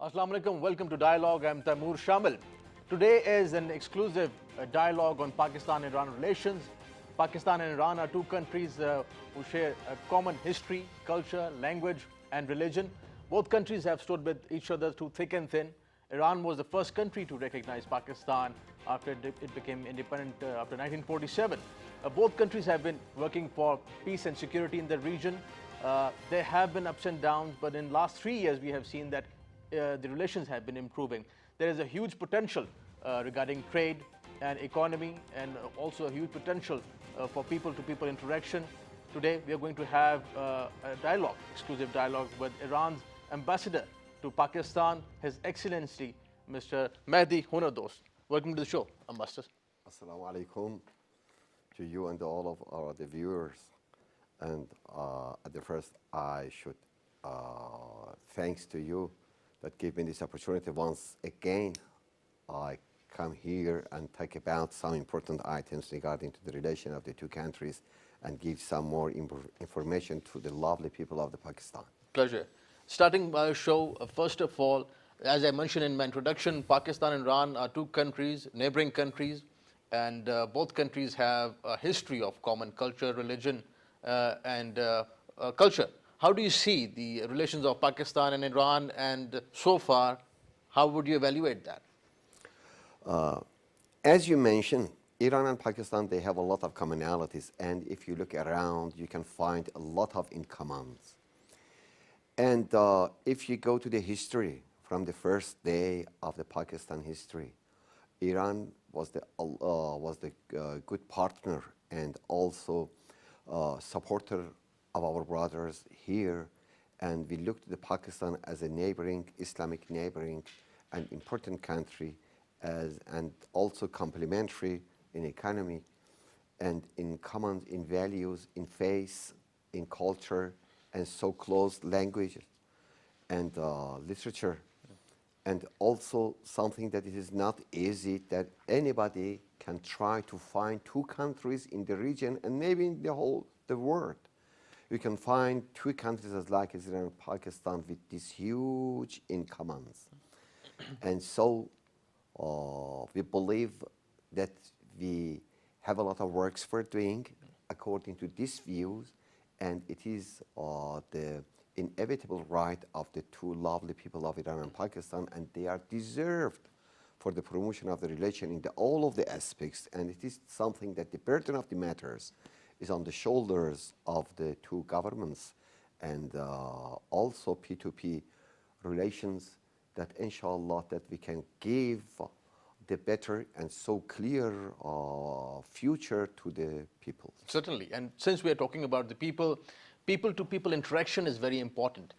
Assalamu alaikum, welcome to Dialogue. I'm Taimur Shamil. Today is an exclusive dialogue on Pakistan-Iran relations. Pakistan and Iran are two countries who share a common history, culture, language, and religion. Both countries have stood with each other through thick and thin. Iran was the first country to recognize Pakistan after it became independent after 1947. Both countries have been working for peace and security in the region. There have been ups and downs, but in the last 3 years, we have seen that the relations have been improving. There is a huge potential regarding trade and economy, and also a huge potential for people-to-people interaction. Today, we are going to have a dialogue, exclusive dialogue with Iran's ambassador to Pakistan, His Excellency, Mr. Mehdi Hunardost. Welcome to the show, Ambassador. Assalamu alaikum to you and all of our the viewers. And at the first, I should thanks to you that gave me this opportunity once again. I come here and talk about some important items regarding to the relation of the two countries and give some more information to the lovely people of the Pakistan. Pleasure. Starting my show, first of all, as I mentioned in my introduction, Pakistan and Iran are two countries, neighboring countries, and both countries have a history of common culture, religion, and culture. How do you see the relations of Pakistan and Iran, and so far, how would you evaluate that? As you mentioned, Iran and Pakistan, they have a lot of commonalities, and if you look around, you can find a lot of in commons. And if you go to the history, from the first day of the Pakistan history, Iran was the good partner and also supporter of our brothers here, and we looked at the Pakistan as a neighboring, Islamic neighboring, and important country, and also complementary in economy, and in common in values, in faith, in culture, and so close languages and literature, and also something that it is not easy that anybody can try to find two countries in the region and maybe in the world. You can find two countries as like Israel and Pakistan with these huge in commons. And so we believe that we have a lot of works for doing according to these views, and it is the inevitable right of the two lovely people of Iran and Pakistan, and they are deserved for the promotion of the relation in all of the aspects, and it is something that the burden of the matters is on the shoulders of the two governments, and also P2P relations, that inshallah that we can give the better and so clear future to the people. Certainly, and since we are talking about the people, people-to-people interaction is very important.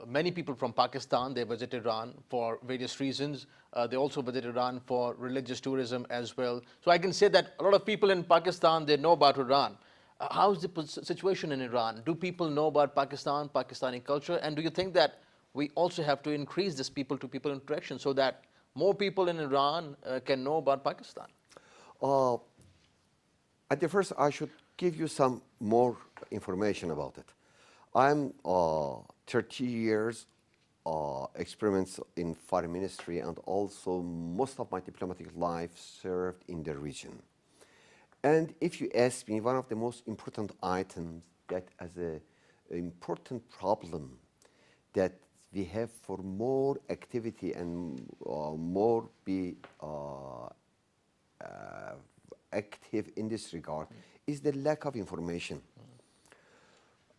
Many people from Pakistan, they visit Iran for various reasons. They also visit Iran for religious tourism as well. So I can say that a lot of people in Pakistan, they know about Iran. How's the situation in Iran? Do people know about Pakistan, Pakistani culture? And do you think that we also have to increase this people-to-people interaction so that more people in Iran can know about Pakistan? At the first, I should give you some more information about it. I'm 30 years experience in foreign ministry, and also most of my diplomatic life served in the region. And if you ask me, one of the most important items that as an important problem that we have for more activity and more be active in this regard is the lack of information.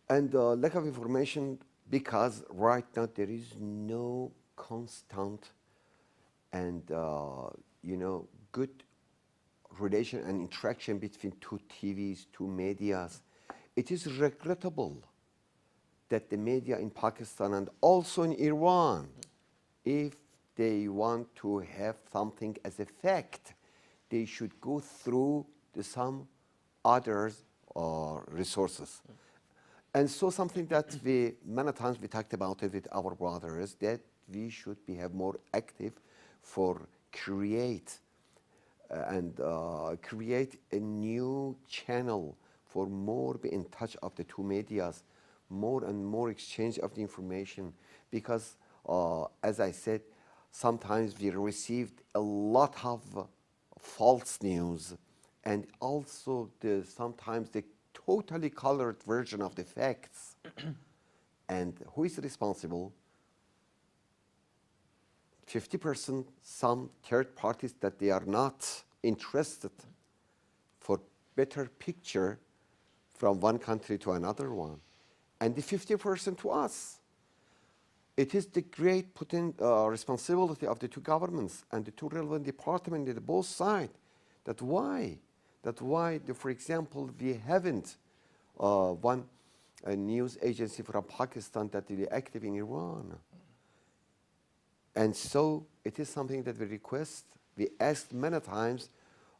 And lack of information because right now there is no constant and good relation and interaction between two TVs, two medias. It is regrettable that the media in Pakistan and also in Iran, if they want to have something as a fact, they should go through some others resources. And so something that many times we talked about it with our brothers, that we should have more active for create a new channel for more be in touch of the two medias, more and more exchange of the information, because as I said, sometimes we received a lot of false news, and also sometimes the totally colored version of the facts. And who is responsible? 50% some third parties that they are not interested for better picture from one country to another one. And the 50% to us. It is the great responsibility of the two governments and the two relevant departments at both sides. For example, we haven't one news agency from Pakistan that is active in Iran. And so it is something that we request. We asked many times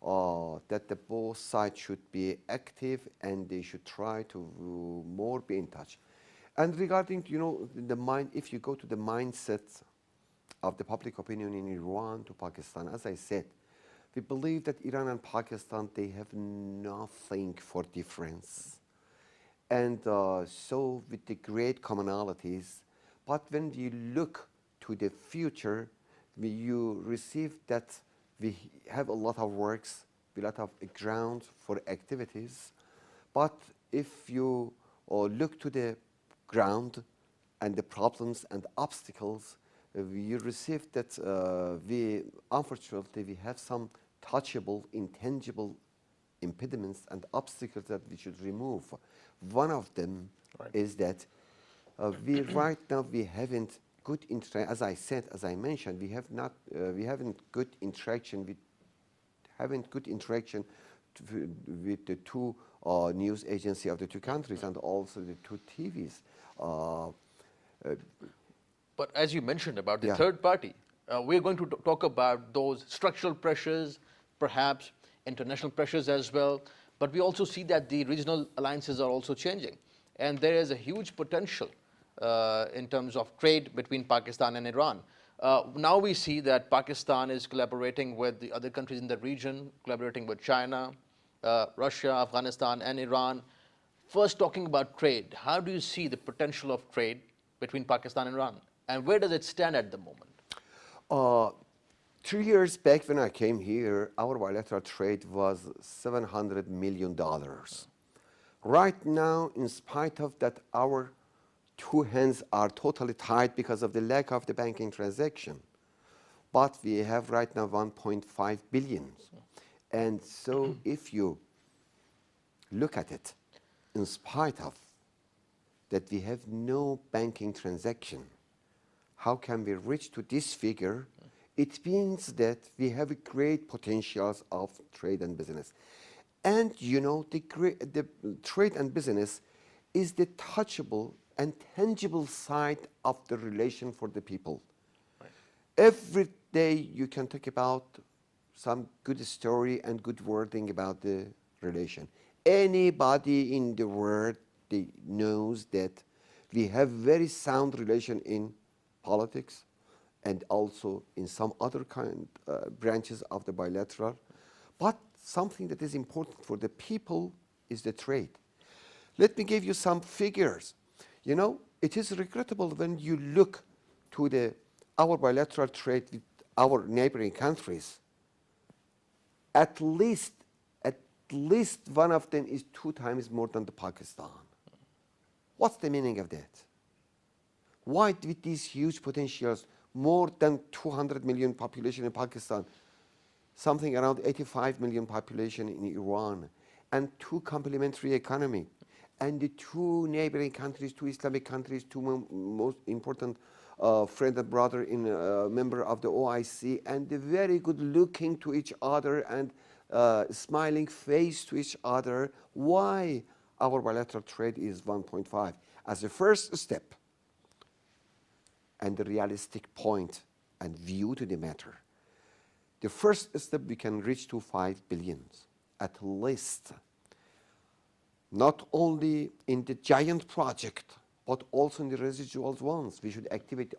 that the both sides should be active and they should try to more be in touch. And regarding, if you go to the mindset of the public opinion in Iran to Pakistan, as I said, we believe that Iran and Pakistan, they have nothing for difference. And so with the great commonalities, but when you look to the future, you receive that we have a lot of works, a lot of ground for activities. But if you look to the ground and the problems and obstacles, you receive that unfortunately, we have some touchable, intangible impediments and obstacles that we should remove. One of them is that right now we haven't good interaction. As I said, as I mentioned, we haven't good interaction with the two news agencies of the two countries and also the two TVs. But as you mentioned about the third party, we're going to talk about those structural pressures, perhaps international pressures as well. But we also see that the regional alliances are also changing. And there is a huge potential in terms of trade between Pakistan and Iran. Now we see that Pakistan is collaborating with the other countries in the region, collaborating with China, Russia, Afghanistan, and Iran. First, talking about trade, how do you see the potential of trade between Pakistan and Iran? And where does it stand at the moment? 3 years back when I came here, our bilateral trade was $700 million. Right now, in spite of that, our two hands are totally tied because of the lack of the banking transaction. But we have right now 1.5 billion. And so if you look at it, in spite of that we have no banking transaction, how can we reach to this figure? It means that we have great potentials of trade and business. And the trade and business is the touchable and tangible side of the relation for the people. Right. Every day you can talk about some good story and good wording about the relation. Anybody in the world knows that we have very sound relation in politics and also in some other branches of the bilateral. But something that is important for the people is the trade. Let me give you some figures. It is regrettable when you look to our bilateral trade with our neighboring countries. At least one of them is 2 times more than the Pakistan. What's the meaning of that? Why with these huge potentials, more than 200 million population in Pakistan, something around 85 million population in Iran, and 2 complementary economy, and the 2 neighboring countries, 2 Islamic countries, 2 most important friend and brother in member of the OIC, and the very good looking to each other and smiling face to each other. Why our bilateral trade is 1.5? As a first step and the realistic point and view to the matter, the first step we can reach to 5 billion at least. Not only in the giant project, but also in the residual ones. We should activate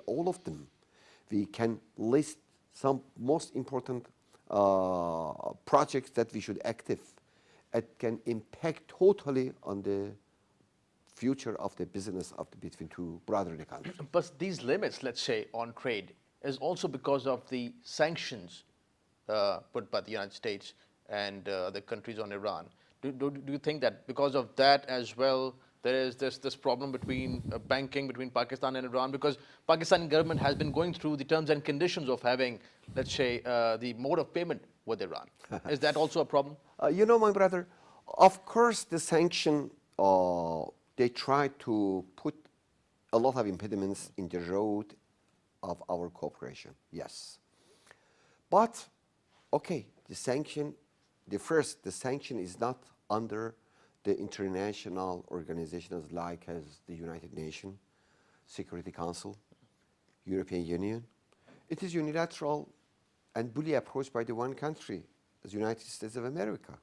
all of them. We can list some most important projects that we should active. It can impact totally on the future of the business between two brotherly countries. But these limits, let's say, on trade is also because of the sanctions put by the United States and the countries on Iran. Do you think that because of that as well, there is this problem between banking between Pakistan and Iran? Because Pakistani government has been going through the terms and conditions of having, let's say, the mode of payment with Iran. Is that also a problem? You know, my brother, of course the sanction, they try to put a lot of impediments in the road of our cooperation, yes. But, okay, the sanction is not under the international organizations like as the United Nations, Security Council, European Union. It is unilateral and bully approach by the one country, as United States of America.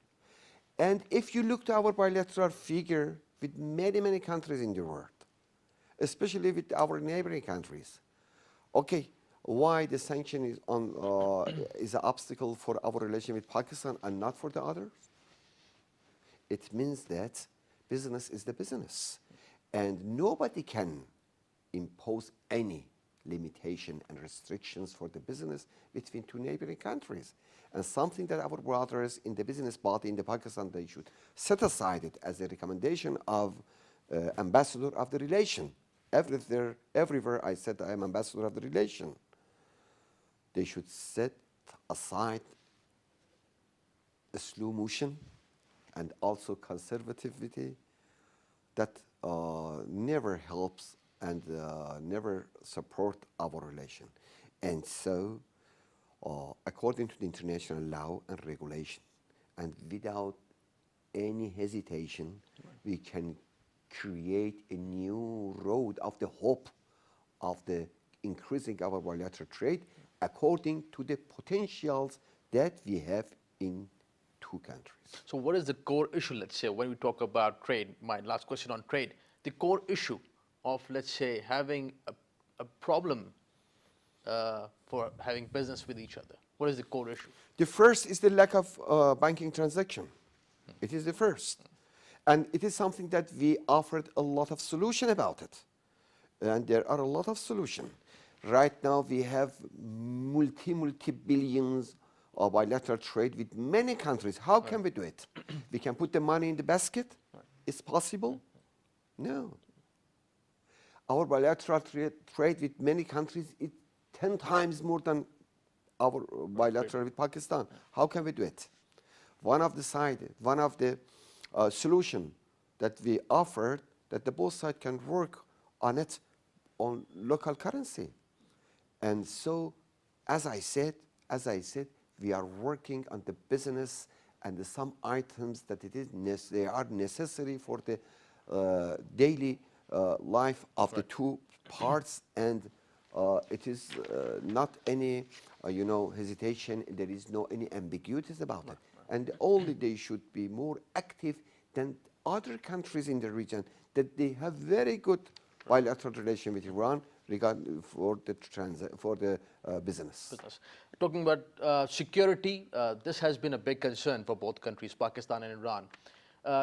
And if you look to our bilateral figure with many, many countries in the world, especially with our neighboring countries, okay, why the sanction is an obstacle for our relation with Pakistan and not for the others? It means that business is the business, and nobody can impose any limitation and restrictions for the business between two neighboring countries. And something that our brothers in the business body in the Pakistan, they should set aside it as a recommendation of ambassador of the relation. Everywhere I said I am ambassador of the relation. They should set aside a slow motion and also conservativity that never helps and never support our relation. And so, according to the international law and regulation, and without any hesitation, we can create a new road of the hope of the increasing our bilateral trade according to the potentials that we have in two countries. So what is the core issue, let's say, when we talk about trade? My last question on trade. The core issue of, let's say, having a problem for having business with each other. What is the core issue? The first is the lack of banking transaction. It is the first. And it is something that we offered a lot of solution about it. And there are a lot of solutions. Right now we have multi-billions of bilateral trade with many countries. How can we do it? We can put the money in the basket? It's possible? No. Our bilateral trade with many countries is 10 times more than our bilateral with Pakistan. How can we do it? One of the solution that we offered, that the both sides can work on it on local currency. And so, as I said, we are working on the business and some items that they are necessary for the daily life of the two parts, and it is not any hesitation. There is no any ambiguities about it, and only they should be more active than other countries in the region that they have very good bilateral relation with Iran for the business. Talking about security, this has been a big concern for both countries, Pakistan and Iran.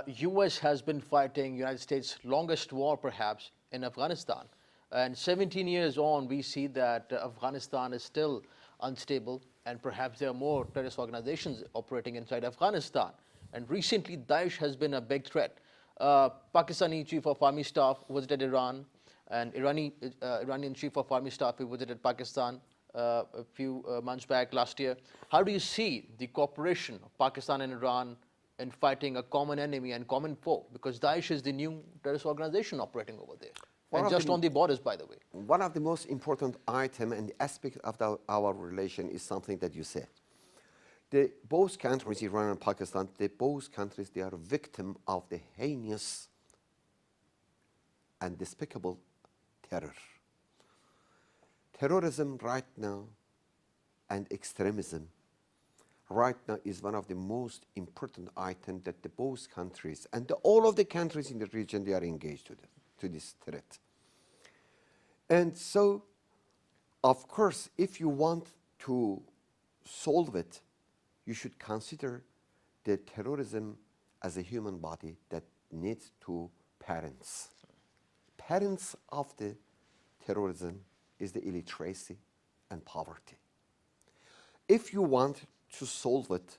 U.S. has been fighting United States' longest war, perhaps, in Afghanistan. And 17 years on, we see that Afghanistan is still unstable, and perhaps there are more terrorist organizations operating inside Afghanistan. And recently, Daesh has been a big threat. Pakistani Chief of Army Staff visited Iran, and Iranian Chief of Army Staff visited Pakistan a few months back last year. How do you see the cooperation of Pakistan and Iran in fighting a common enemy and common foe? Because Daesh is the new terrorist organization operating over there. And just on the borders, by the way. One of the most important item and aspect of our relation is something that you said. Both countries, Iran and Pakistan, they are victim of the heinous and despicable terror. Terrorism right now and extremism right now is one of the most important items that both countries and all of the countries in the region, they are engaged to this threat. And so, of course, if you want to solve it, you should consider the terrorism as a human body that needs two parents. parents of the terrorism is the illiteracy and poverty. If you want to solve it,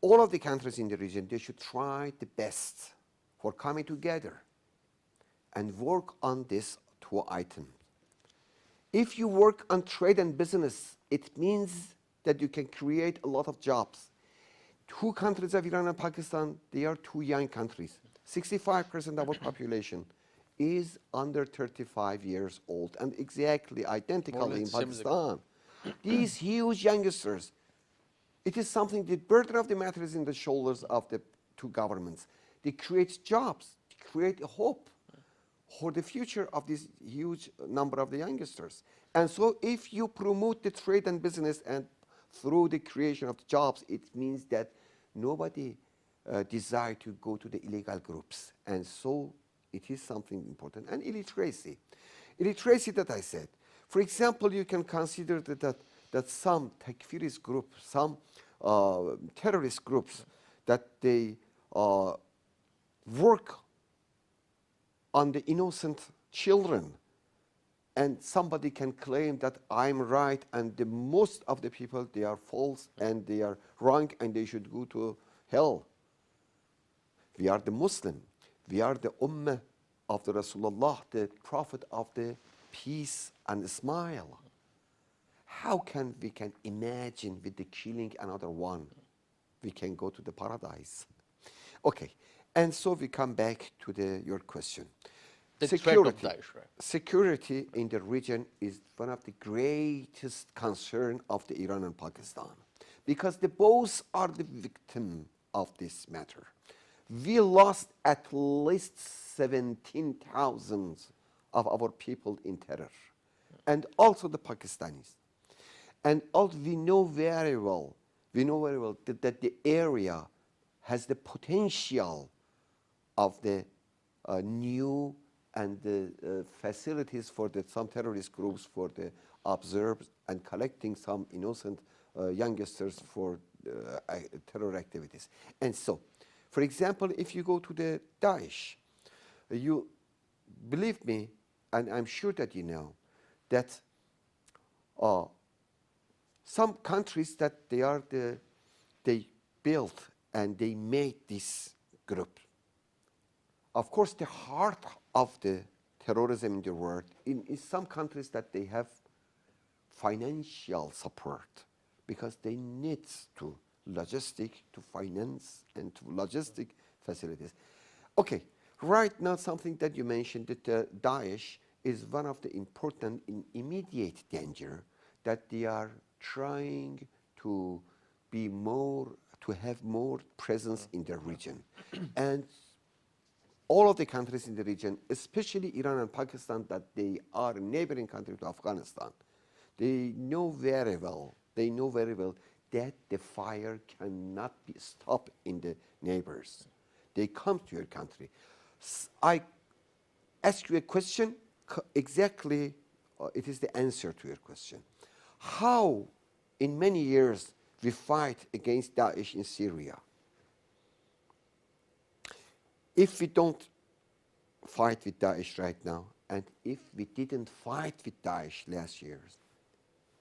all of the countries in the region, they should try the best for coming together and work on these two items. If you work on trade and business, it means that you can create a lot of jobs. Two countries of Iran and Pakistan, they are two young countries. 65% of our population is under 35 years old, and exactly identically in Pakistan. These huge youngsters, it is something, the burden of the matter is in the shoulders of the two governments. They create jobs, they create a hope for the future of this huge number of the youngsters. And so if you promote the trade and business and through the creation of jobs, it means that nobody desire to go to the illegal groups. And so it is something important. And illiteracy. Illiteracy that I said. For example, you can consider that some takfirist groups, some terrorist groups, that they work on the innocent children, and somebody can claim that I'm right and the most of the people, they are false and they are wrong and they should go to hell. We are the Muslim. We are the Ummah of the Rasulullah, the Prophet of the peace and smile. How can we can imagine with the killing another one, we can go to the paradise? Okay, and so we come back to your question. The threat of Daesh, right? Security in the region is one of the greatest concern of the Iran and Pakistan, because the both are the victim of this matter. We lost at least 17,000 of our people in terror, and also the Pakistanis. And also we know very well that the area has the potential of the new and the facilities for some terrorist groups for the observe and collecting some innocent youngsters for terror activities. And so, for example, if you go to the Daesh, you believe me, and I'm sure that you know, that some countries that they built and they made this group. Of course, the heart of the terrorism in the world in some countries that they have financial support, because they need to logistic, to finance, and to logistic facilities. Okay, right now something that you mentioned, that Daesh is one of the important in immediate danger, that they are trying to be more, to have more presence in the region. And all of the countries in the region, especially Iran and Pakistan, that they are neighboring countries to Afghanistan, they know very well that the fire cannot be stopped in the neighbors. They come to your country. I ask you a question, exactly it is the answer to your question. How, in many years, we fight against Daesh in Syria? If we don't fight with Daesh right now, and if we didn't fight with Daesh last years,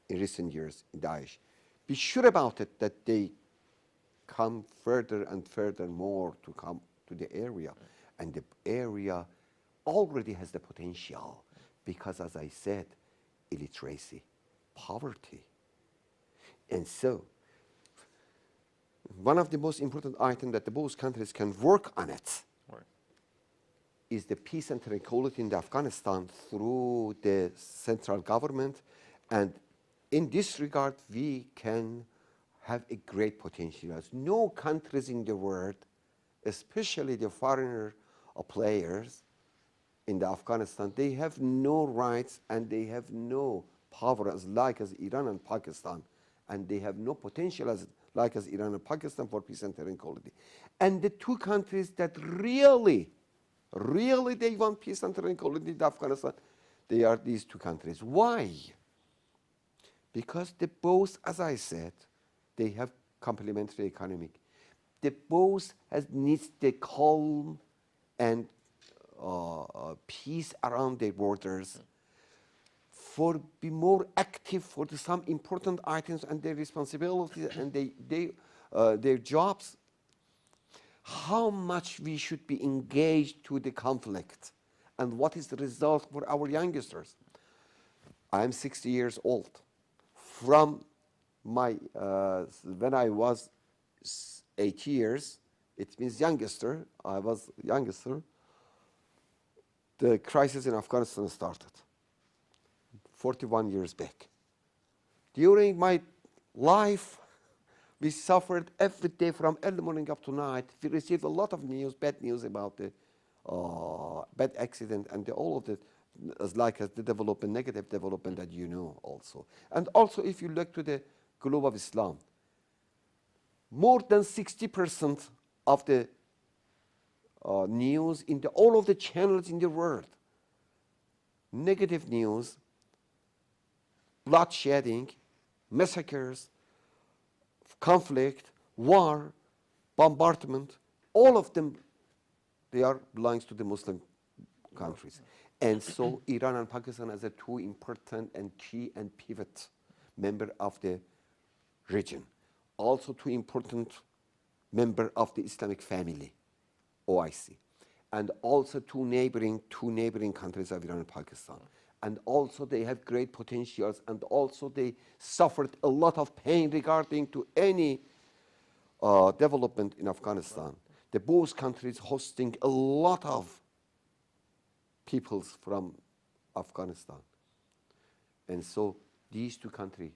in recent years, in Daesh, be sure about it that they come further and further more to come to the area. And the area already has the potential because, as I said, illiteracy, poverty. And so, one of the most important items that the both countries can work on it is the peace and tranquility in Afghanistan through the central government. And in this regard, we can have a great potential. As no countries in the world, especially the foreigner players in the Afghanistan, they have no rights and they have no power as Iran and Pakistan, and they have no potential as Iran and Pakistan for peace and tranquility. And the two countries that really they want peace and tranquility in Afghanistan, they are these two countries. Why? Because they both, as I said, they have complementary economic. They both needs the calm and peace around their borders, for be more active for some important items and their responsibilities and their jobs, how much we should be engaged to the conflict and what is the result for our youngsters. I'm 60 years old. From my when I was 8 years, it means youngster, I was youngster, the crisis in Afghanistan started 41 years back. During my life, we suffered every day from early morning up to night. We received a lot of news, bad news about the bad accident and all of it, as like as the development, negative development that you know also. And also if you look to the globe of Islam, more than 60% of the news in all of the channels in the world, negative news, bloodshedding, massacres, conflict, war, bombardment, all of them, they are belongs to the Muslim countries. And so Iran and Pakistan as a two important and key and pivot member of the region. Also two important member of the Islamic family, OIC. And also two neighboring countries of Iran and Pakistan. And also they have great potentials, and also they suffered a lot of pain regarding to any development in Afghanistan. The both countries hosting a lot of peoples from Afghanistan. And so these two countries,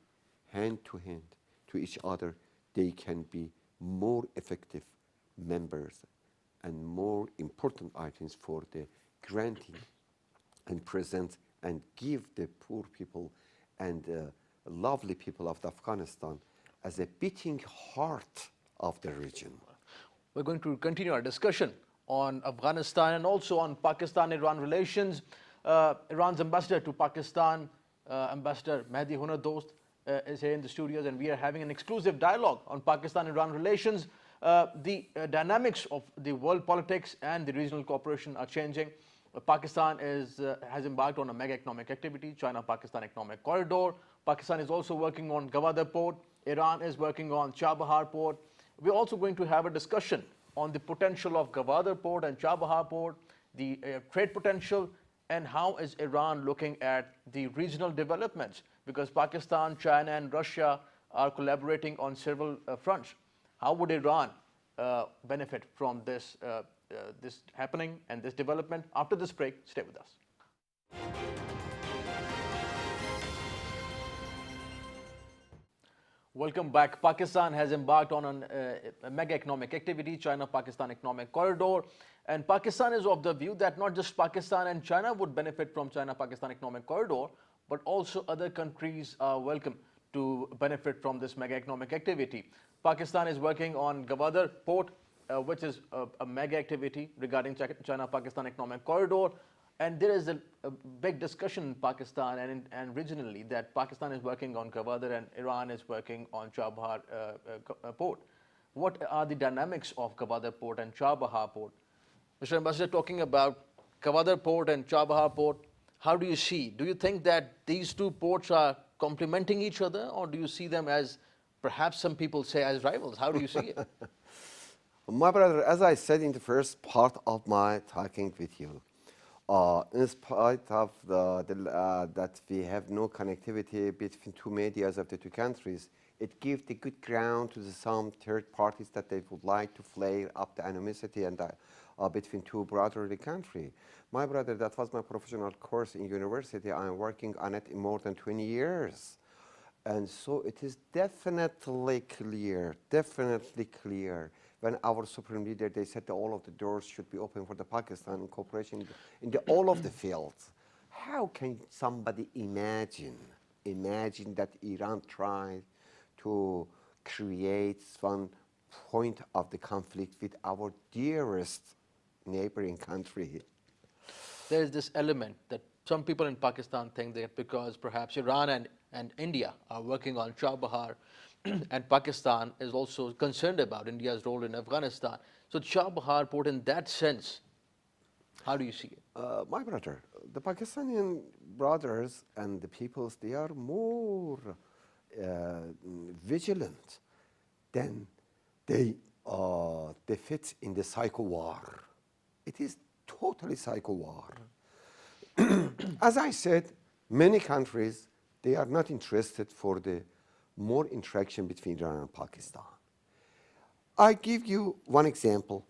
hand to hand to each other, they can be more effective members and more important items for the granting and present and give the poor people and lovely people of Afghanistan as a beating heart of the region. We're going to continue our discussion on Afghanistan and also on Pakistan-Iran relations. Iran's ambassador to Pakistan, Ambassador Mehdi Hunardost, is here in the studios, and we are having an exclusive dialogue on Pakistan-Iran relations. The dynamics of the world politics and the regional cooperation are changing. Pakistan has embarked on a mega economic activity, China-Pakistan Economic Corridor. Pakistan is also working on Gwadar Port. Iran is working on Chabahar Port. We're also going to have a discussion on the potential of Gwadar Port and Chabahar Port, the trade potential, and how is Iran looking at the regional developments, because Pakistan, China, and Russia are collaborating on several fronts. How would Iran benefit from this happening and this development? After this break, stay with us. Welcome back. Pakistan has embarked on a mega economic activity, China-Pakistan Economic Corridor. And Pakistan is of the view that not just Pakistan and China would benefit from China-Pakistan Economic Corridor, but also other countries are welcome to benefit from this mega economic activity. Pakistan is working on Gwadar Port, which is a mega activity regarding China-Pakistan Economic Corridor. And there is a big discussion in Pakistan and regionally that Pakistan is working on Gwadar and Iran is working on Chabahar Port. What are the dynamics of Gwadar Port and Chabahar Port? Mr. Ambassador, talking about Gwadar Port and Chabahar Port, how do you see? Do you think that these two ports are complementing each other, or do you see them as, perhaps some people say, as rivals? How do you see it? My brother, as I said in the first part of my talking with you, in spite of that we have no connectivity between two medias of the two countries, it gives the good ground to some third parties that they would like to flare up the animosity and between two brotherly countries. My brother, that was my professional course in university. I'm working on it in more than 20 years. And so it is definitely clear when our supreme leader, they said that all of the doors should be open for the Pakistan cooperation in all of the fields. How can somebody imagine that Iran tried to create one point of the conflict with our dearest neighboring country? There is this element that some people in Pakistan think that because perhaps Iran and India are working on Chabahar, and Pakistan is also concerned about India's role in Afghanistan. So Chabahar Port, in that sense, How do you see it? My brother, the Pakistani brothers and the peoples, they are more vigilant than they fit in the psycho war. It is totally psycho war. As I said, many countries, they are not interested for the more interaction between Iran and Pakistan. I give you one example.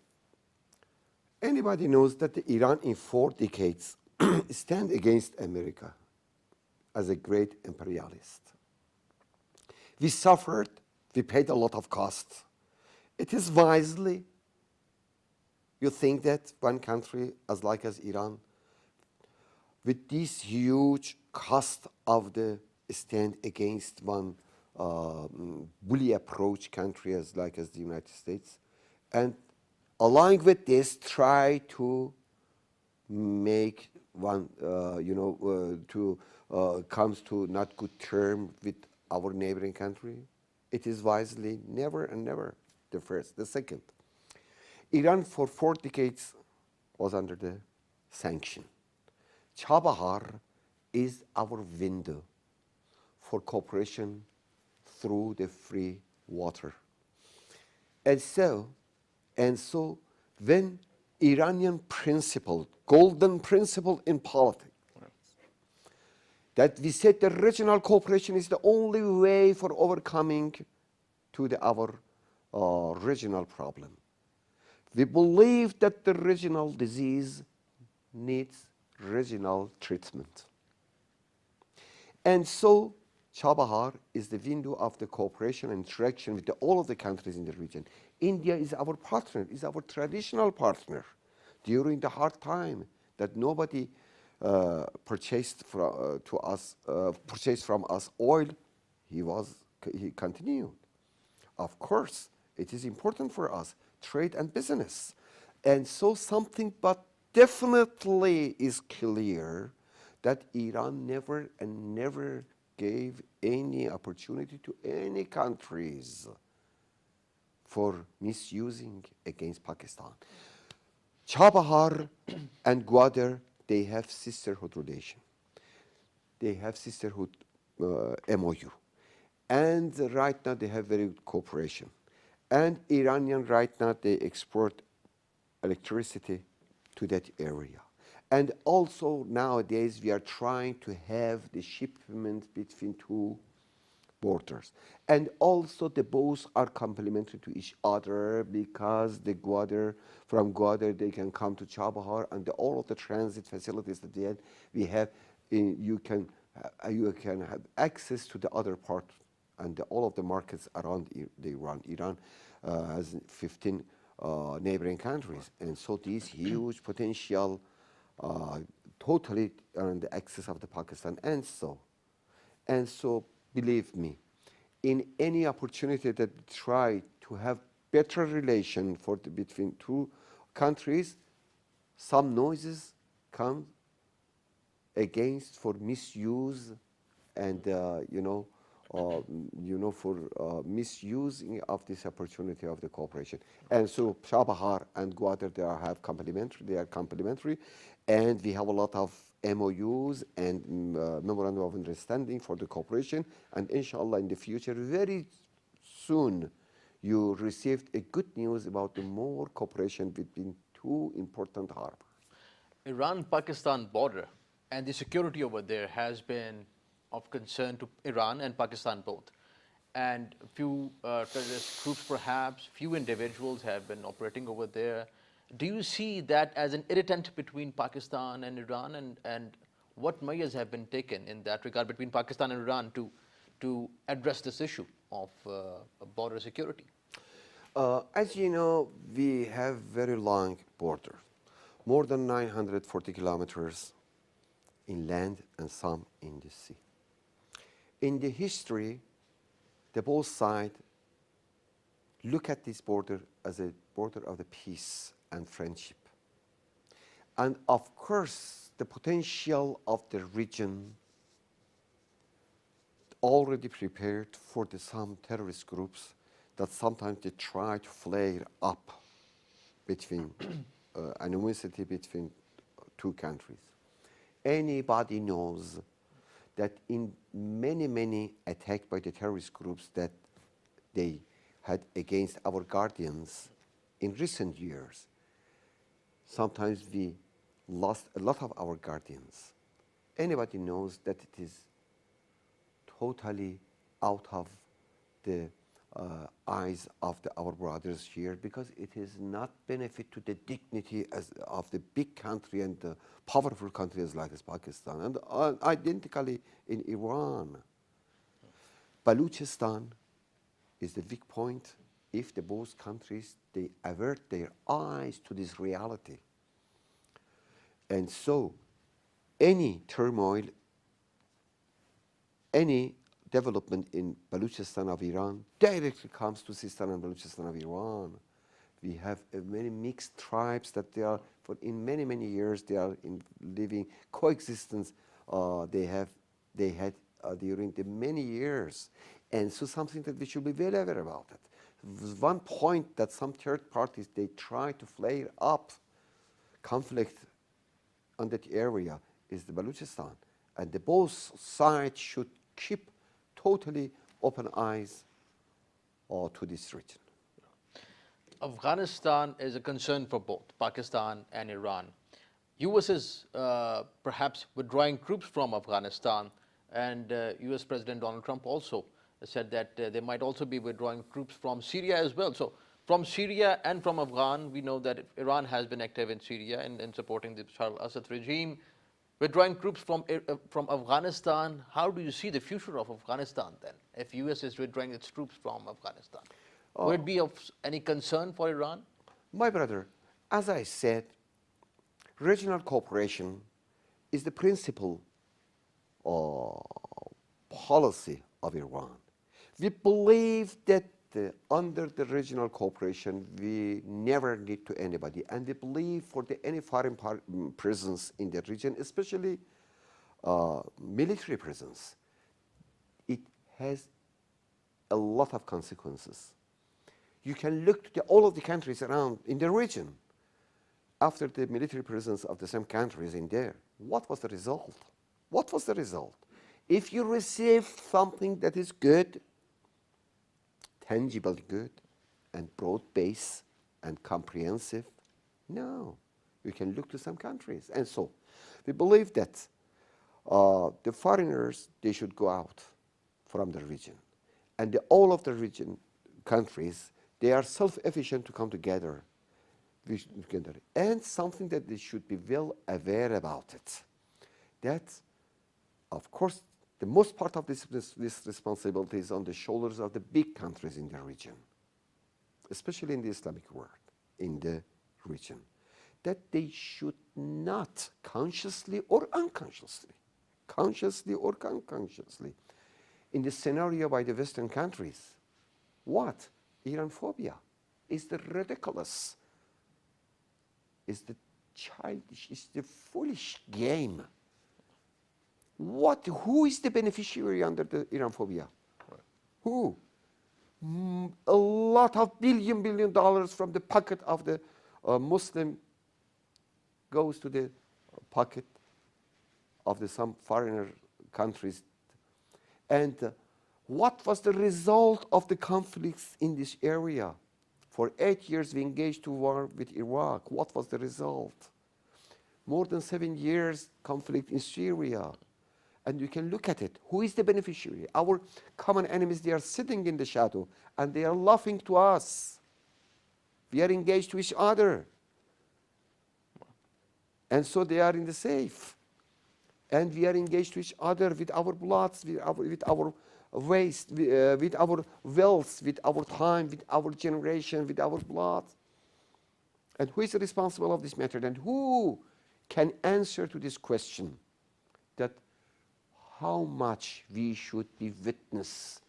Anybody knows that Iran in 4 decades stand against America as a great imperialist. We suffered, we paid a lot of cost. It is wisely, you think that one country as Iran, with this huge cost of the stand against one bully approach country as the United States, and along with this, try to make one, to comes to not good term with our neighboring country. It is wisely never and never the first. The second, Iran for 4 decades was under the sanction. Chabahar is our window for cooperation through the free water. And so when Iranian principle, golden principle in politics, that we said the regional cooperation is the only way for overcoming to our regional problem. We believe that the regional disease needs regional treatment. And so Chabahar is the window of the cooperation and interaction with all of the countries in the region. India is our partner, is our traditional partner. During the hard time that nobody purchased from us oil, he continued. Of course, it is important for us, trade and business. And so something but definitely is clear that Iran never and never gave any opportunity to any countries for misusing against Pakistan. Chabahar and Gwadar, they have sisterhood relation. They have sisterhood MOU. And right now they have very good cooperation. And Iranian right now, they export electricity to that area. And also nowadays we are trying to have the shipment between 2 borders. And also the both are complementary to each other because from Gwadar they can come to Chabahar, and all of the transit facilities that we have, you can have access to the other part and all of the markets around Iran. Iran has 15 neighboring countries, and so these huge potential totally on the axis of the Pakistan. And so believe me, in any opportunity that try to have better relation between 2 countries, some noises come against for misuse and for misusing of this opportunity of the cooperation. And so Chabahar and Gwadar, they are complementary, and we have a lot of MOUs and memorandum of understanding for the cooperation, and inshallah in the future, very soon, you received a good news about the more cooperation between 2 important harbors. Iran-Pakistan border and the security over there has been of concern to Iran and Pakistan both. And few terrorist groups, perhaps, few individuals have been operating over there. Do you see that as an irritant between Pakistan and Iran? And what measures have been taken in that regard between Pakistan and Iran to address this issue of border security? As you know, we have very long border, more than 940 kilometers in land and some in the sea. In the history, the both sides look at this border as a border of the peace and friendship. And of course, the potential of the region already prepared for some terrorist groups that sometimes they try to flare up between animosity between two countries. Anybody knows that in many attacks by the terrorist groups that they had against our guardians in recent years, sometimes we lost a lot of our guardians. Anybody knows that it is totally out of the eyes of our brothers here, because it is not benefit to the dignity of the big country and the powerful countries like Pakistan. And identically in Iran, Balochistan is the weak point if the both countries, they avert their eyes to this reality. And so any turmoil, any development in Balochistan of Iran directly comes to Sistan and Balochistan of Iran. We have many mixed tribes that they are, for in many years, they are in living coexistence. They had during the many years, and so something that we should be well aware about it. One point that some third parties, they try to flare up conflict on that area is the Balochistan, and the both sides should keep totally open eyes to this region. Afghanistan is a concern for both Pakistan and Iran. U.S. is perhaps withdrawing troops from Afghanistan, and U.S. President Donald Trump also said that they might also be withdrawing troops from Syria as well. So from Syria and from Afghan, we know that Iran has been active in Syria and supporting the Bashar al-Assad regime. Withdrawing troops from Afghanistan, how do you see the future of Afghanistan then, if U.S. is withdrawing its troops from Afghanistan? Would it be of any concern for Iran? My brother, as I said, regional cooperation is the principal policy of Iran. We believe that under the regional cooperation, we never need to anybody, and we believe for any foreign presence in the region, especially military presence, it has a lot of consequences. You can look to all of the countries around in the region after the military presence of the same countries in there. What was the result? What was the result? If you receive something that is good, tangible good, and broad-based and comprehensive, no. You can look to some countries. And so we believe that the foreigners, they should go out from the region. And all of the region countries, they are self-efficient to come together. And something that they should be well aware about it, that, of course, the most part of this responsibility is on the shoulders of the big countries in the region, especially in the Islamic world, in the region, that they should not consciously or unconsciously, in the scenario by the Western countries, what? Iran phobia is the ridiculous, is the childish, is the foolish game. Who is the beneficiary under the Iran phobia? Right. Who? A lot of billion dollars from the pocket of the Muslim goes to the pocket of some foreigner countries. And what was the result of the conflicts in this area? For 8 years we engaged to war with Iraq. What was the result? More than 7 years conflict in Syria. And you can look at it. Who is the beneficiary? Our common enemies, they are sitting in the shadow and they are laughing to us. We are engaged to each other. And so they are in the safe. And we are engaged to each other with our bloods, with our waste, with our wealth, with our time, with our generation, with our blood. And who is responsible of this matter? And who can answer to this question, that how much we should be witness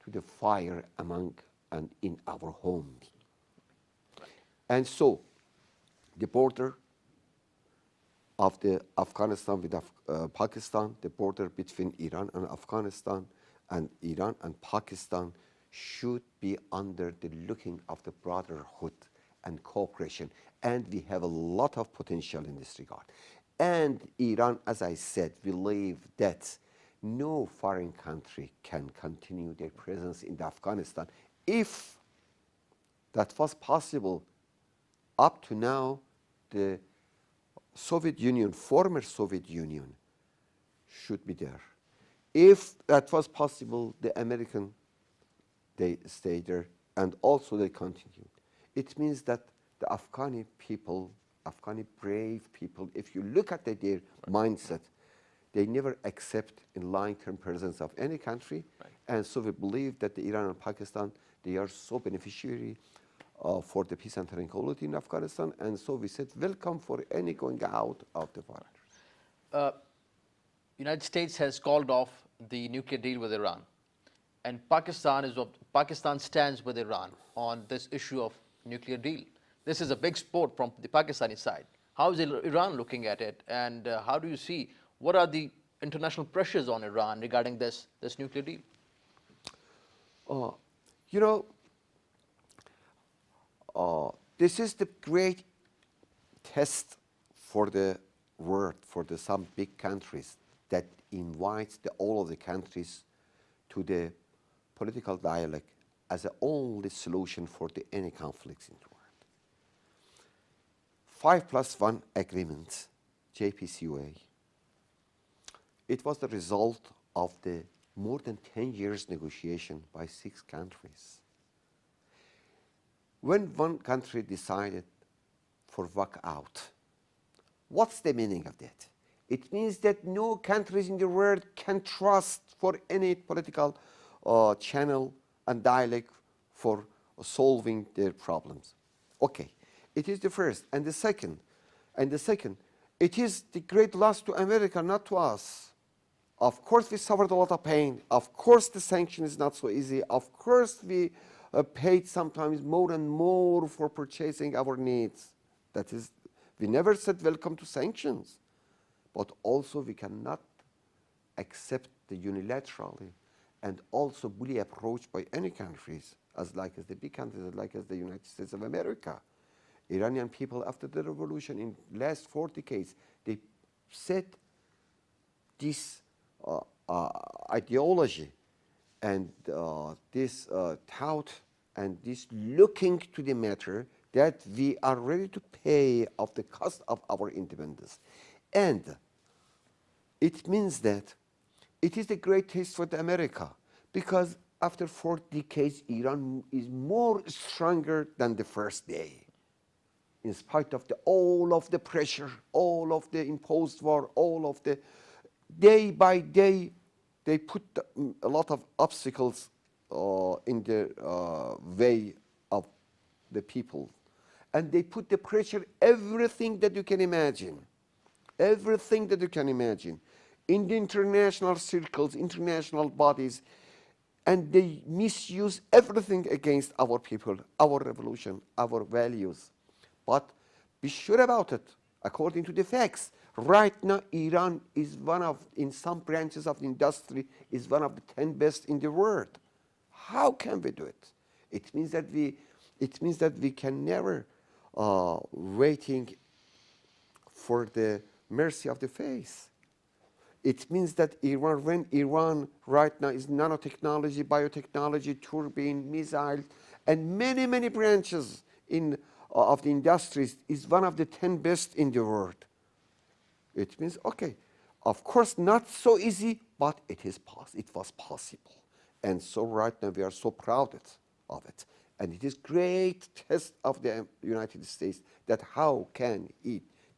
to the fire among and in our homes? And so the border of the Afghanistan with Pakistan, the border between Iran and Afghanistan, and Iran and Pakistan should be under the looking of the brotherhood and cooperation. And we have a lot of potential in this regard. And Iran, as I said, believe that no foreign country can continue their presence in Afghanistan. If that was possible up to now, the Soviet Union, former Soviet Union, should be there. If that was possible, the American, they stayed there, and also they continued. It means that the Afghani people, Afghani brave people, if you look at their mindset, they never accept a long-term presence of any country. Right. And so we believe that the Iran and Pakistan, they are so beneficiary for the peace and tranquility in Afghanistan. And so we said, welcome for any going out of the border. United States has called off the nuclear deal with Iran, and Pakistan stands with Iran on this issue of nuclear deal. This is a big sport from the Pakistani side. How is Iran looking at it, and how do you see what are the international pressures on Iran regarding this nuclear deal? You know, this is the great test for the world, for some big countries that invites all of the countries to the political dialogue as the only solution for any conflicts in the world. 5+1 agreement, JPCOA, it was the result of the more than 10 years negotiation by 6 countries. When one country decided for walk out, what's the meaning of that? It means that no countries in the world can trust for any political channel and dialogue for solving their problems. Okay, it is the first. And the second, it is the great loss to America, not to us. Of course, we suffered a lot of pain. Of course, the sanction is not so easy. Of course, we paid sometimes more and more for purchasing our needs. That is, we never said welcome to sanctions. But also we cannot accept the unilaterally and also bully approach by any countries, as the big countries, as the United States of America. Iranian people, after the revolution in last 4 decades, they set this ideology and this thought and this looking to the matter that we are ready to pay of the cost of our independence. And it means that it is a great test for America, because after 4 decades, Iran is more stronger than the first day. In spite of all of the pressure, all of the imposed war, all of the day by day, they put a lot of obstacles in the way of the people. And they put the pressure, everything that you can imagine. Everything that you can imagine in the international circles, international bodies, and they misuse everything against our people, our revolution, our values. But be sure about it. According to the facts, right now Iran is one of, in some branches of the industry, is one of the 10 best in the world. How can we do it? It means that we can never waiting for the mercy of the face. It means that when Iran right now is nanotechnology, biotechnology, turbine, missile, and many, many branches of the industries is one of the 10 best in the world. It means, okay, of course not so easy, but it was possible. And so right now we are so proud of it. And it is great test of the United States that how can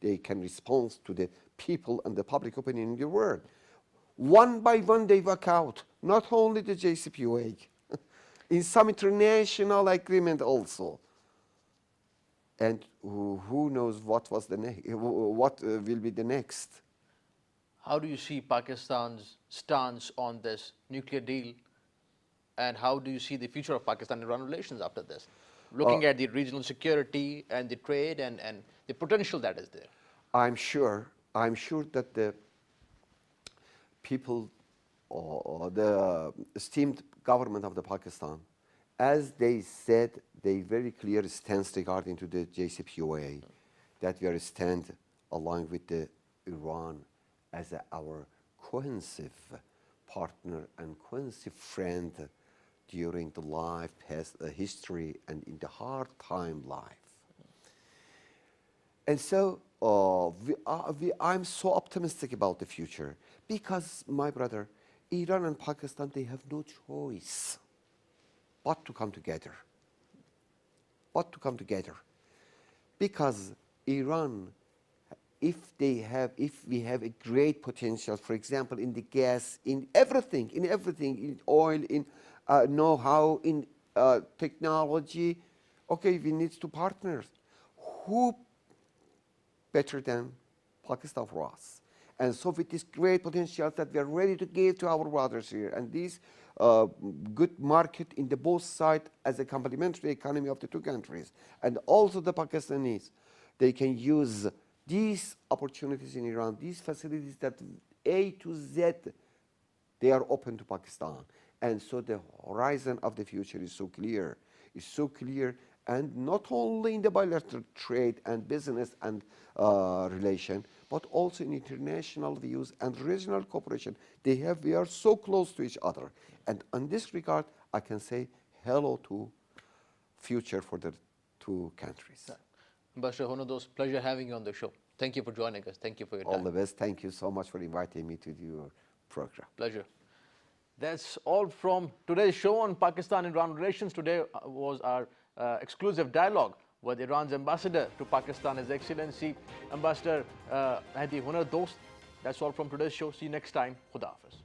they can respond to the people and the public opinion in the world. One by one they work out, not only the JCPOA, in some international agreement also. And who knows what will be the next. How do you see Pakistan's stance on this nuclear deal, and how do you see the future of Pakistan-Iran relations after this? Looking at the regional security and the trade and the potential that is there. I'm sure that the people, or the esteemed government of the Pakistan, as they said, they very clear stance regarding to the JCPOA, that we are stand along with the Iran as our cohesive partner and cohesive friend during the life, past history, and in the hard time life. And so I'm so optimistic about the future because, my brother, Iran and Pakistan, they have no choice but to come together. But to come together. Because Iran, if we have a great potential, for example, in the gas, in everything, in oil, in know-how, in technology, okay, we need to partners. Who better than Pakistan for us? And so with this great potential that we are ready to give to our brothers here, and this good market in the both sides as a complementary economy of the two countries, and also the Pakistanis, they can use these opportunities in Iran, these facilities that A to Z, they are open to Pakistan. And so the horizon of the future is so clear. It's so clear, and not only in the bilateral trade and business and relation, but also in international views and regional cooperation. We are so close to each other. And in this regard, I can say hello to future for the two countries. Ambassador Honodos, pleasure having you on the show. Thank you for joining us. Thank you for your time. All the best. Thank you so much for inviting me to your program. Pleasure. That's all from today's show on Pakistan-Iran relations. Today was our exclusive dialogue with Iran's ambassador to Pakistan, His Excellency Ambassador Mehdi Hunar Dost. That's all from today's show. See you next time. Khuda Hafiz.